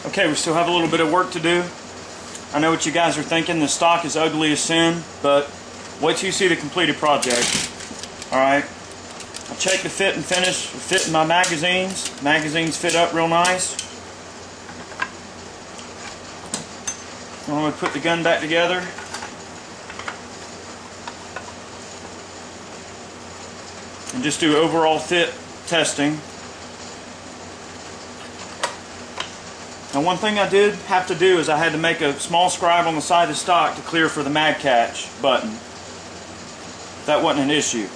Okay, we still have a little bit of work to do. I know what you guys are thinking. The stock is ugly as sin, but wait till you see the completed project. Alright, I checked the fit and finish, fit in my magazines. Magazines fit up real nice. I'm going to put the gun back together. And just do overall fit testing. Now, one thing I did have to do is I had to make a small scribe on the side of the stock to clear for the mag catch button. That wasn't an issue.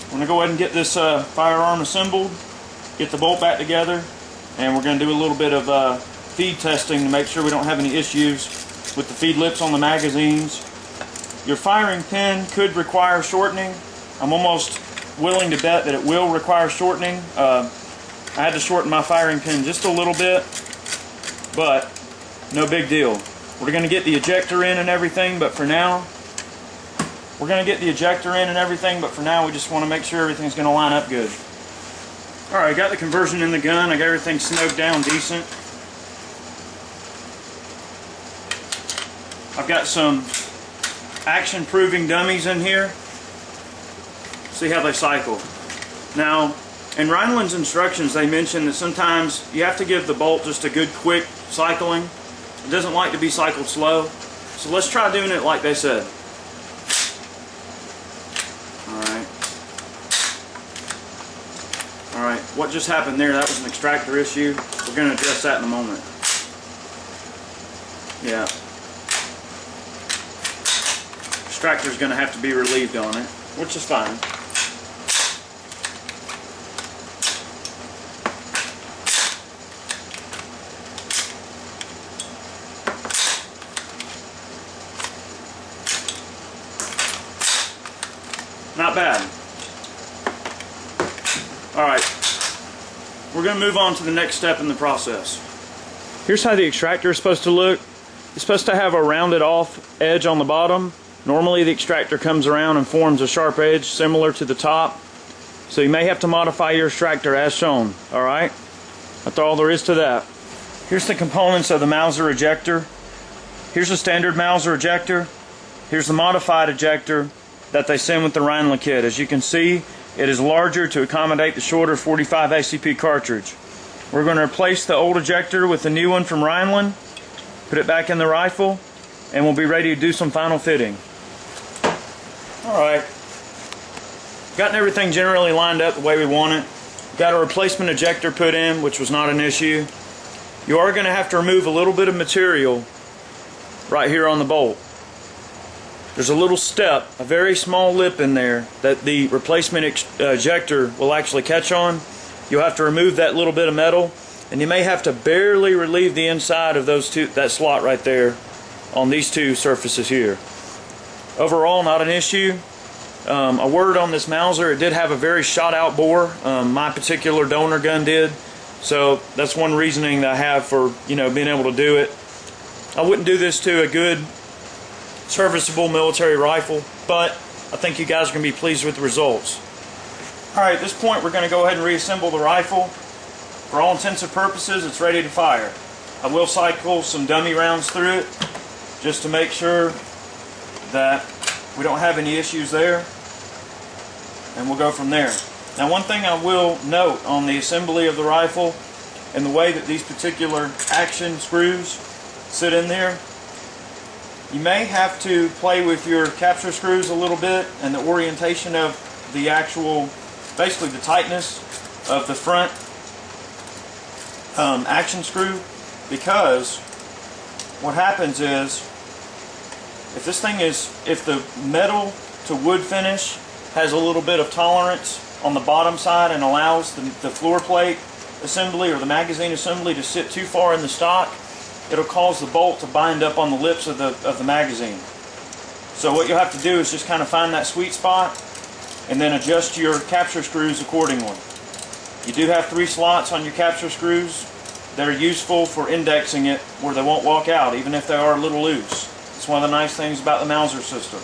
I'm going to go ahead and get this firearm assembled, get the bolt back together, and we're going to do a little bit of feed testing to make sure we don't have any issues with the feed lips on the magazines. Your firing pin could require shortening. I'm almost willing to bet that it will require shortening. I had to shorten my firing pin just a little bit, but no big deal. We're going to get the ejector in and everything, but for now, we just want to make sure everything's going to line up good. Alright, I got the conversion in the gun. I got everything snowed down decent. I've got some action-proving dummies in here. See how they cycle. Now, in Rhineland's instructions, they mention that sometimes you have to give the bolt just a good quick cycling. It doesn't like to be cycled slow. So let's try doing it like they said. Alright, what just happened there, that was an extractor issue. We're going to address that in a moment. Yeah. Extractor's going to have to be relieved on it, which is fine. Not bad. Alright, we're going to move on to the next step in the process. Here's how the extractor is supposed to look. It's supposed to have a rounded off edge on the bottom. Normally the extractor comes around and forms a sharp edge similar to the top. So you may have to modify your extractor as shown. Alright, that's all there is to that. Here's the components of the Mauser ejector. Here's a standard Mauser ejector. Here's the modified ejector that they send with the Rhineland kit. As you can see, it is larger to accommodate the shorter 45 ACP cartridge. We're going to replace the old ejector with the new one from Rhineland, put it back in the rifle, and we'll be ready to do some final fitting. Alright, gotten everything generally lined up the way we want it. Got a replacement ejector put in, which was not an issue. You are going to have to remove a little bit of material right here on the bolt. There's a little step, a very small lip in there that the replacement ejector will actually catch on. You'll have to remove that little bit of metal, and you may have to barely relieve the inside of that slot right there on these two surfaces here. Overall, not an issue. A word on this Mauser, it did have a very shot out bore. My particular donor gun did, so that's one reasoning that I have for being able to do it. I wouldn't do this to a good serviceable military rifle, but I think you guys are going to be pleased with the results. Alright, at this point we're going to go ahead and reassemble the rifle. For all intents and purposes, it's ready to fire. I will cycle some dummy rounds through it just to make sure that we don't have any issues there, and we'll go from there. Now, one thing I will note on the assembly of the rifle and the way that these particular action screws sit in there, you may have to play with your capture screws a little bit and the orientation of the actual, basically the tightness of the front action screw, because what happens is if the metal to wood finish has a little bit of tolerance on the bottom side and allows the floor plate assembly or the magazine assembly to sit too far in the stock, it'll cause the bolt to bind up on the lips of the magazine. So what you'll have to do is just kind of find that sweet spot and then adjust your capture screws accordingly. You do have 3 slots on your capture screws that are useful for indexing it where they won't walk out even if they are a little loose. It's one of the nice things about the Mauser system.